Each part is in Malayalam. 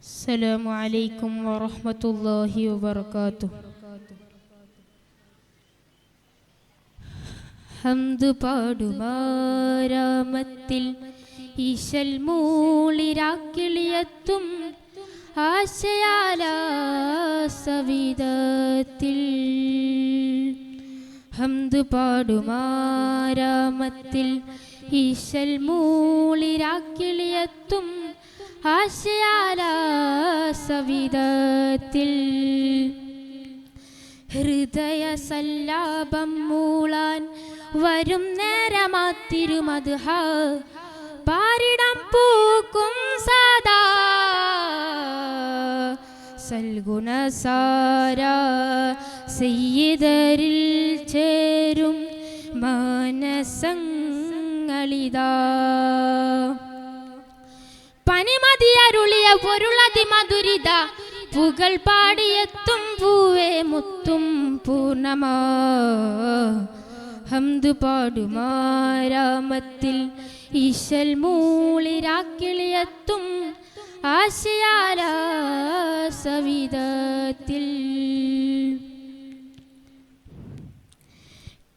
السلام عليكم ورحمة الله وبركاته. ഹംദ് പാടുമാരാമത്തിൽ ഈശൽ മൂളിരാക്കിളിയത്തും ആശയാലാസവിധത്തിൽ. ഹംദ് പാടുമാരാമത്തിൽ ഈശൽ മൂളിരാക്കിളിയത്തും ആശയാലാസവിധത്തിൽ. ഹൃദയ സല്ലാപം മൂളാൻ വരും നേരമാത്തിരുമദ്ഹ പാരിടം പൂക്കും സദാ. സൽഗുണസാര സയ്യിദരിൽ ചേരും മാനസങ്ങളിതാ. പനിമതിയരുളിയ പൊരുളതി മധുരിത പുകൾ പാടിയെത്തും പൂവേ മുത്തും പൂർണ്ണമാ. ഹംദ് പാടുമാരാമത്തിൽ ഈശൽ മൂളിരാക്കിളിയത്തും ആശയാലാസവിധത്തിൽ.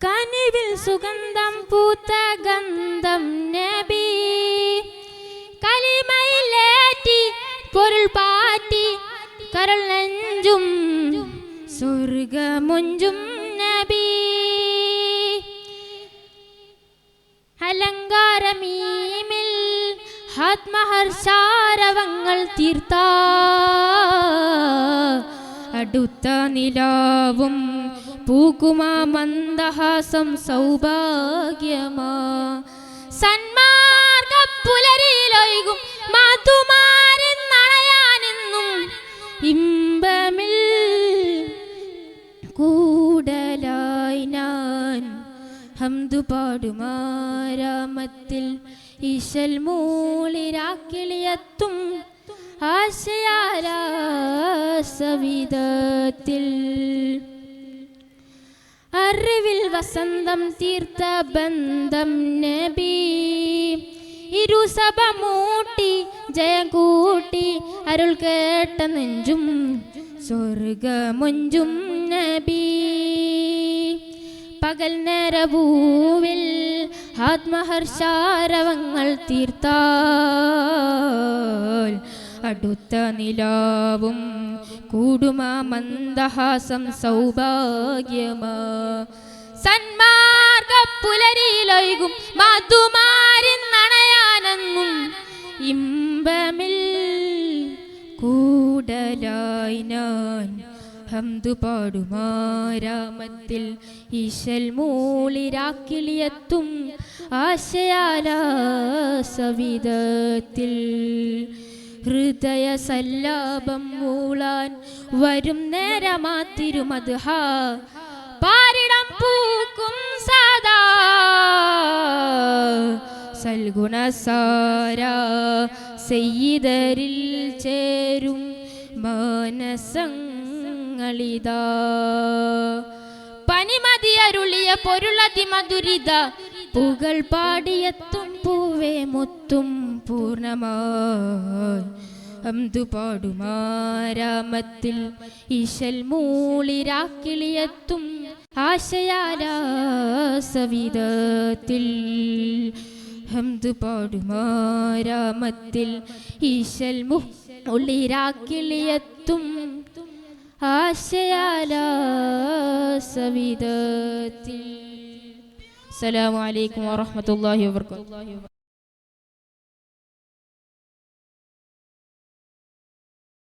കനിവിൽ സുഗന്ധം പൂത്ത ഗന്ധം നബി കലിമയിലേറ്റി പൊരുൾ പാറ്റി കരൾ നെഞ്ചും സ്വർഗമുഞ്ചും നബി. അലങ്കാരമീമിൽ ആത്മഹർഷാരവങ്ങൾ തീർത്ത അടുത്ത നിലാവും പൂക്കുമാ മന്ദഹാസം സൗഭാഗ്യമാ. സന്മാർഗപ്പുലരിയിലൊഴുകും മാതുമാരിൻ നണയാനെന്നും ഇമ്പമിൽ കൂടലായി ഞാൻ. ഹംദ് പാടുമാരാമത്തിൽ ഈശൽ മൂളിരാക്കിളിയത്തും ആശയാലാസവിധത്തിൽ. അറിവിൽ വസന്തം തീർത്ത ബന്ധം നബി ഇരുസഭ മൂട്ടി ജയം കൂട്ടി അരുൾ കേട്ട നെഞ്ചും സ്വർഗമൊഞ്ചും നബി. പകൽ നേരഭൂവിൽ ആത്മഹർഷാരവങ്ങൾ തീർത്താൽ അടുത്ത നിലാവും കൂടുമാ മന്ദഹാസം സൗഭാഗ്യമാ. സന്മാർഗപ്പുലരിയിലൊഴുകും മാതുമാരിൻ നണയാനെന്നും ഇമ്പമിൽ കൂടലായി ഞാൻ. ഹംദ് പാടുമാരാമത്തിൽ ഈശൽ മൂളിരാക്കിളിയത്തും ആശയാലാസവിധത്തിൽ. ഹൃദയ സല്ലാപം മൂളാൻ വരും നേരമാത്തിരുമദ്ഹ പാരിടം പൂക്കും സദാ. സൽഗുണസാര സയ്യിദരിൽ ചേരും മാനസങ്ങളിതാ. പനിമതിയരുളിയ പൊരുളതി മധുരിത പുകൾ പാടിയെത്തും പൂവേ മുത്തും പൂർണ്ണമായി. ഹംദ് പാടുമാരാമത്തിൽ ഈശൽ മൂളിരാക്കിളിയത്തും ആശയാലാസവിധത്തിൽ. ഹംദ് പാടുമാരാമത്തിൽ ഈശൽ മൂളിരാക്കിളിയത്തും ആശയാലാസവിധത്തിൽ. അസ്സലാമു അലൈക്കും വറഹ്മത്തുള്ളാഹി വബറകാതുഹു.